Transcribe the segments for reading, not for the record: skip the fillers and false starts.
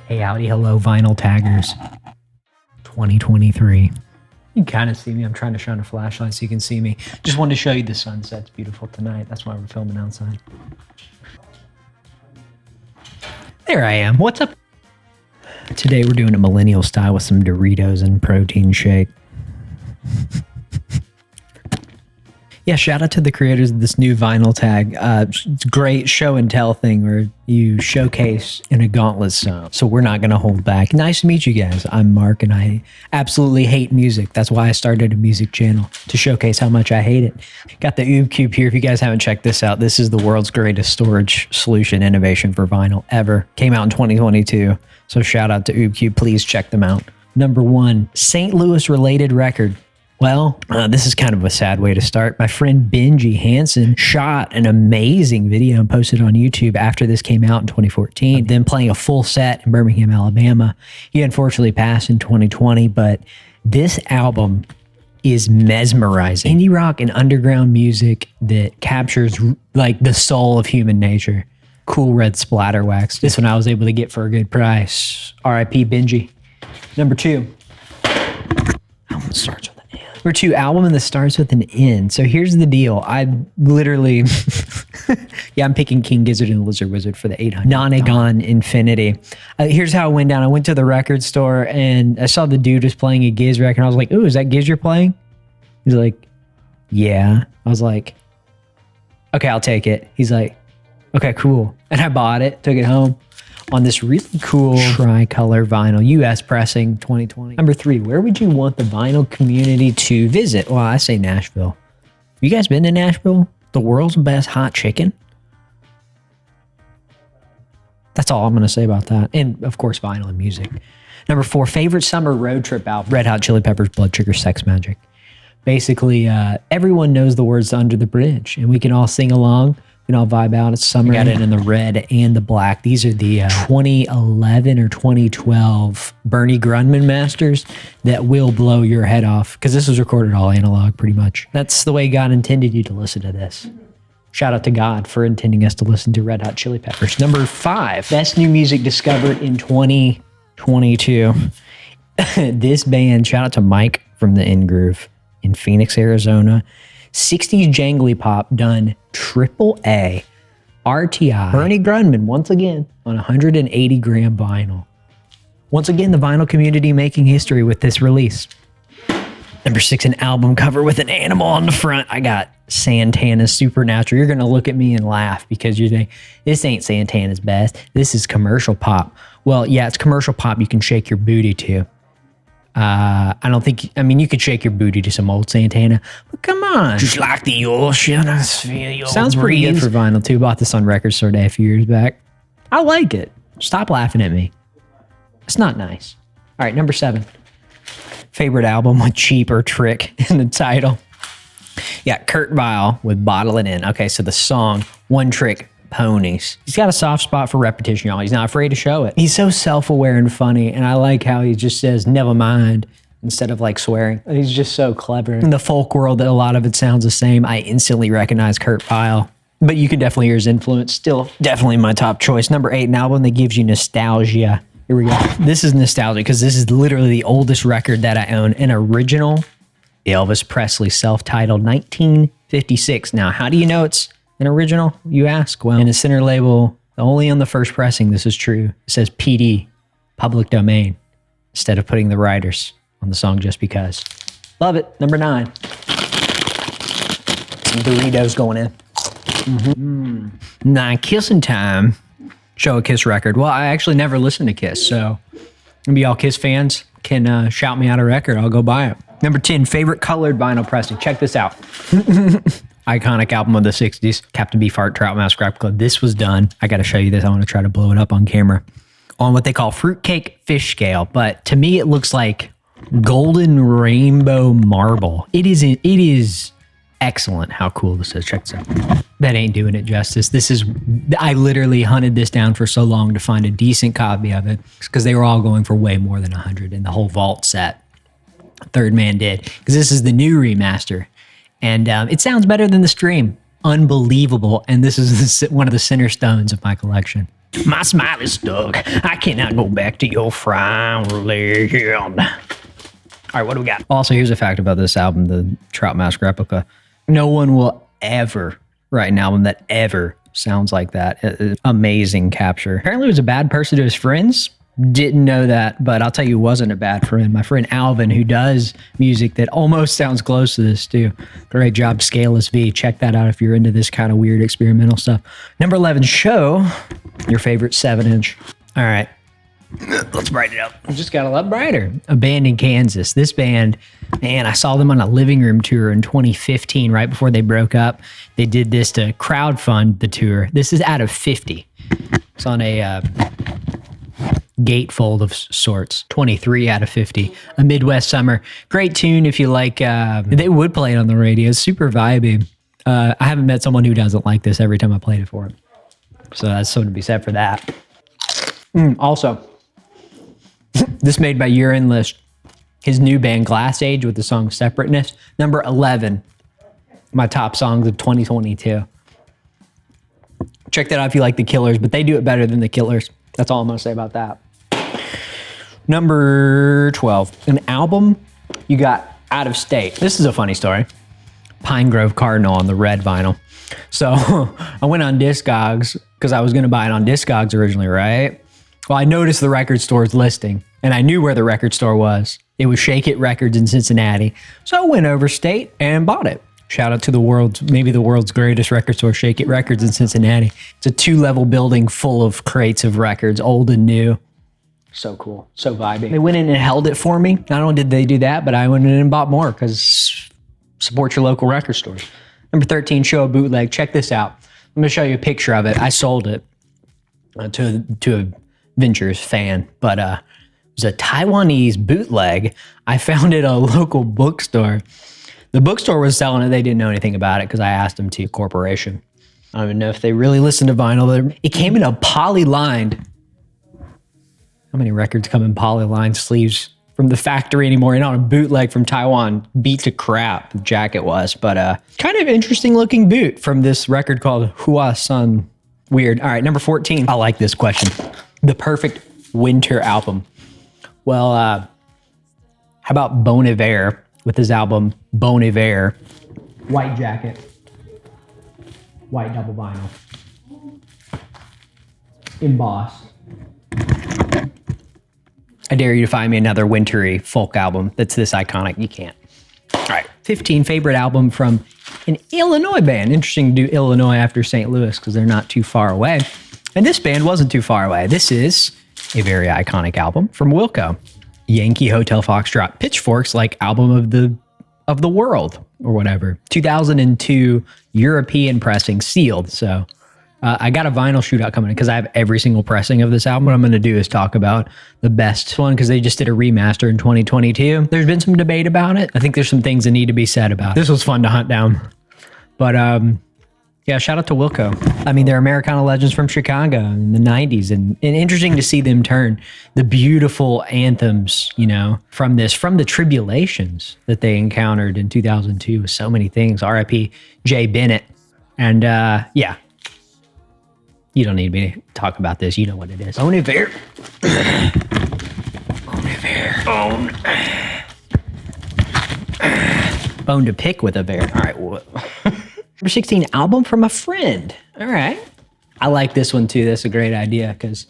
Hey, howdy, hello, vinyl taggers. 2023. You can kind of see me. I'm trying to shine a flashlight so you can see me. Just wanted to show you the sunset's beautiful tonight. That's why we're filming outside. There I am. What's up? Today we're doing a millennial style with some Doritos and protein shake. Yeah, shout out to the creators of this new vinyl tag. It's a great show and tell thing where you showcase in a gauntlet style. So we're not going to hold back. Nice to meet you guys. I'm Mark and I absolutely hate music. That's why I started a music channel, to showcase how much I hate it. Got the Oob Cube here. If you guys haven't checked this out, this is the world's greatest storage solution innovation for vinyl ever. Came out in 2022. So shout out to Oob Cube. Please check them out. Number 1, St. Louis related record. Well, this is kind of a sad way to start. My friend Benji Hansen shot an amazing video and posted on YouTube after this came out in 2014, then playing a full set in Birmingham, Alabama. He unfortunately passed in 2020, but this album is mesmerizing. Indie rock and underground music that captures like the soul of human nature. Cool red splatter wax. This one I was able to get for a good price. R.I.P. Benji. Number 2. Album starts with an N. Number 2, album that starts with an N. So here's the deal. I literally, yeah, I'm picking King Gizzard and Lizard Wizard for the 800. Nonagon Infinity. Here's how it went down. I went to the record store and I saw the dude was playing a Gizz record. I was like, ooh, is that Gizz you're playing? He's like, yeah. I was like, okay, I'll take it. He's like, okay, cool. And I bought it, took it home on this really cool tricolor vinyl, US pressing 2020. Number 3, where would you want the vinyl community to visit? Well, I say Nashville. You guys been to Nashville? The world's best hot chicken? That's all I'm going to say about that. And of course, vinyl and music. Number 4, favorite summer road trip album. Red Hot Chili Peppers, Blood Sugar Sex Magik. Basically, everyone knows the words to Under the Bridge, and we can all sing along. We can all vibe out. It's summer. I got it in the red and the black. These are the 2011 or 2012 Bernie Grundman masters that will blow your head off, because this was recorded all analog pretty much. That's the way God intended you to listen to this. Shout out to God for intending us to listen to Red Hot Chili Peppers. Number 5, best new music discovered in 2022. This band, shout out to Mike from the In Groove in Phoenix, Arizona. 60s jangly pop done AAA RTI. Bernie Grundman once again on 180 gram vinyl. Once again, the vinyl community making history with this release. Number 6, an album cover with an animal on the front. I got Santana's Supernatural. You're gonna look at me and laugh because you're saying, this ain't Santana's best. This is commercial pop. Well, yeah, it's commercial pop you can shake your booty to. I don't think, I mean, you could shake your booty to some old Santana, but come on. Just like the ocean, I feel your Sounds pretty good for vinyl too. Bought this on Record Store Day a few years back. I like it. Stop laughing at me. It's not nice. All right, number 7. Favorite album with Cheap or Trick in the title. Yeah, Kurt Vile with Bottle It In. Okay, so the song, One Trick Ponies. He's got a soft spot for repetition, y'all. He's not afraid to show it. He's so self-aware and funny, and I like how he just says, never mind, instead of like swearing. He's just so clever. In the folk world, that a lot of it sounds the same, I instantly recognize Kurt Vile, but you can definitely hear his influence. Still, definitely my top choice. Number 8, an album that gives you nostalgia. Here we go. This is nostalgia because this is literally the oldest record that I own. An original Elvis Presley self-titled 1956. Now, how do you know it's an original, you ask? Well, in the center label, only on the first pressing, this is true. It says PD, public domain, instead of putting the writers on the song just because. Love it. Number 9. Some Doritos going in. Now, Kissin time. Show a Kiss record. Well, I actually never listened to Kiss, so maybe all Kiss fans can shout me out a record. I'll go buy it. Number 10, favorite colored vinyl pressing. Check this out. Iconic album of the 60s, Captain Beefheart, Trout Mouse, Scrap Club. This was done. I got to show you this. I want to try to blow it up on camera. On what they call fruitcake fish scale, but to me it looks like golden rainbow marble. It is excellent how cool this is. Check this out. That ain't doing it justice. This is, I literally hunted this down for so long to find a decent copy of it because they were all going for way more than 100 in the whole vault set. Third Man did, because this is the new remaster. And it sounds better than the stream. Unbelievable. And this is one of the center stones of my collection. My smile is stuck. I cannot go back to your frown land. All right, what do we got? Also, here's a fact about this album, the Trout Mask replica. No one will ever write an album that ever sounds like that. Amazing capture. Apparently, he was a bad person to his friends. Didn't know that, but I'll tell you, wasn't a bad friend. My friend Alvin, who does music that almost sounds close to this too. Great job, Scaleless V. Check that out if you're into this kind of weird experimental stuff. Number 11, show your favorite 7-inch. All right, let's brighten it up. I just got a lot brighter. A band in Kansas. This band, man, I saw them on a living room tour in 2015, right before they broke up. They did this to crowdfund the tour. This is out of 50. It's on a gatefold of sorts. 23 out of 50. A Midwest Summer. Great tune if you like. They would play it on the radio. It's super vibey. I haven't met someone who doesn't like this every time I played it for him. So that's something to be said for that. Also, this made my year-end list. His new band, Glass Age, with the song Separateness. Number 11. My top songs of 2022. Check that out if you like The Killers, but they do it better than The Killers. That's all I'm going to say about that. Number 12, an album you got out of state. This is a funny story. Pine Grove Cardinal on the red vinyl. So I went on Discogs because I was going to buy it on Discogs originally, right? Well, I noticed the record store's listing and I knew where the record store was. It was Shake It Records in Cincinnati. So I went over state and bought it. Shout out to maybe the world's greatest record store, Shake It Records in Cincinnati. It's a 2-level building full of crates of records, old and new. So cool, so vibey. They went in and held it for me. Not only did they do that, but I went in and bought more because support your local record stores. Number 13, show a bootleg. Check this out. I'm gonna show you a picture of it. I sold it to a Ventures fan, but it was a Taiwanese bootleg. I found it at a local bookstore. The bookstore was selling it. They didn't know anything about it because I asked them to. Corporation. I don't even know if they really listened to vinyl. It came in a poly-lined. How many records come in poly-lined sleeves from the factory anymore? And on a bootleg from Taiwan, beat to crap, the jacket was. But kind of interesting looking boot from this record called Hua Sun. Weird. All right, number 14. I like this question. The perfect winter album. Well, how about Bon Iver? With his album, Bon Iver. White jacket. White double vinyl. Embossed. I dare you to find me another wintry folk album that's this iconic. You can't. All right. 15, favorite album from an Illinois band. Interesting to do Illinois after St. Louis because they're not too far away. And this band wasn't too far away. This is a very iconic album from Wilco. Yankee Hotel Foxtrot. Pitchfork's like album of the world or whatever. 2002 European pressing, sealed. So I got a vinyl shootout coming in because I have every single pressing of this album. What I'm going to do is talk about the best one because they just did a remaster in 2022. There's been some debate about it. I think there's some things that need to be said about it. This was fun to hunt down. But yeah, shout out to Wilco. I mean, they're Americana legends from Chicago in the 90s, and interesting to see them turn the beautiful anthems, you know, from the tribulations that they encountered in 2002 with so many things. R.I.P. Jay Bennett. And yeah, you don't need me to talk about this. You know what it is. Bon Iver. Bon Iver. Bone to pick with a bear. All right. Well, Number 16, album from a friend. All right. I like this one too. That's a great idea because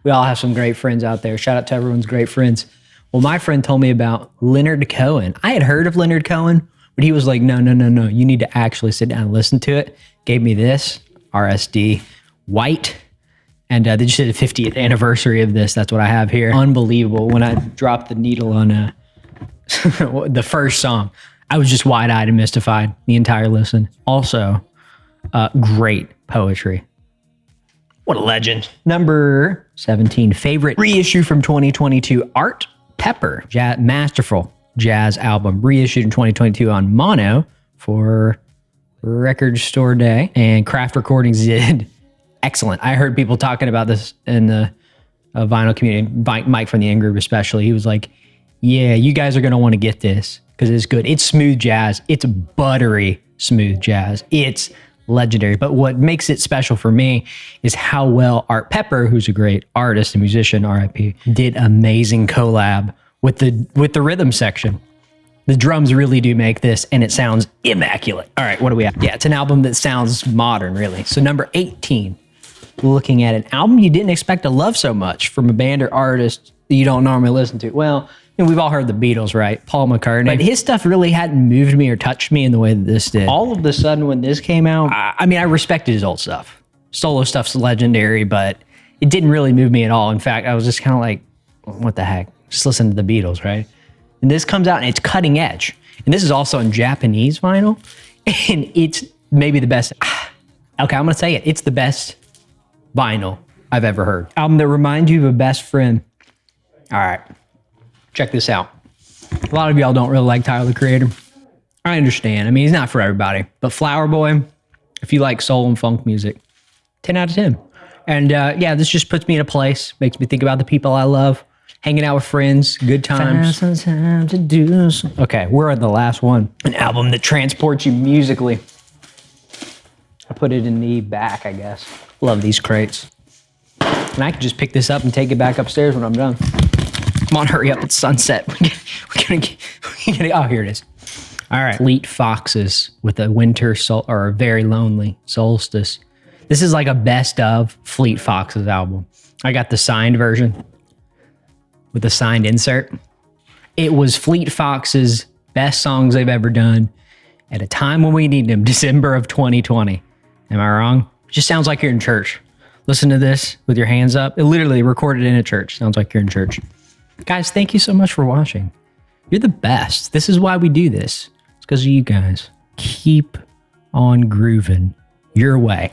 we all have some great friends out there. Shout out to everyone's great friends. Well, my friend told me about Leonard Cohen. I had heard of Leonard Cohen, but he was like, no. You need to actually sit down and listen to it. Gave me this, RSD, white. And they just did a 50th anniversary of this. That's what I have here. Unbelievable. When I dropped the needle on the first song, I was just wide-eyed and mystified the entire listen. Also, great poetry. What a legend. Number 17, favorite reissue from 2022, Art Pepper, masterful jazz album, reissued in 2022 on mono for Record Store Day. And Craft Recordings did excellent. I heard people talking about this in the vinyl community, Mike from the In Group especially. He was like, yeah, you guys are going to want to get this because it's good. It's smooth jazz. It's buttery smooth jazz. It's legendary. But what makes it special for me is how well Art Pepper, who's a great artist and musician, RIP, did amazing collab with the rhythm section. The drums really do make this, and it sounds immaculate. All right, what do we have? Yeah, it's an album that sounds modern, really. So number 18, looking at an album you didn't expect to love so much from a band or artist that you don't normally listen to. Well, we've all heard the Beatles, right? Paul McCartney. But his stuff really hadn't moved me or touched me in the way that this did. All of a sudden, when this came out, I mean, I respected his old stuff. Solo stuff's legendary, but it didn't really move me at all. In fact, I was just kind of like, what the heck? Just listen to the Beatles, right? And this comes out and it's cutting edge. And this is also in Japanese vinyl. And it's maybe the best. Okay, I'm gonna say it. It's the best vinyl I've ever heard. Album that reminds you of a best friend. All right, check this out. A lot of y'all don't really like Tyler, the Creator. I understand. I mean, he's not for everybody. But Flower Boy, if you like soul and funk music, 10 out of 10. And yeah, this just puts me in a place, makes me think about the people I love. Hanging out with friends, good times. Time to do some. Okay, we're on the last one. An album that transports you musically. I put it in the back, I guess. Love these crates. And I can just pick this up and take it back upstairs when I'm done. Come on, hurry up, it's sunset. We're gonna oh, here it is. All right, Fleet Foxes with a winter or a very lonely solstice. This is like a best of Fleet Foxes album. I got the signed version with a signed insert. It was Fleet Foxes' best songs they've ever done at a time when we need them, December of 2020. Am I wrong? It just sounds like you're in church. Listen to this with your hands up. It literally recorded in a church. Sounds like you're in church. Guys, thank you so much for watching. You're the best. This is why we do this. It's because of you guys. Keep on grooving your way.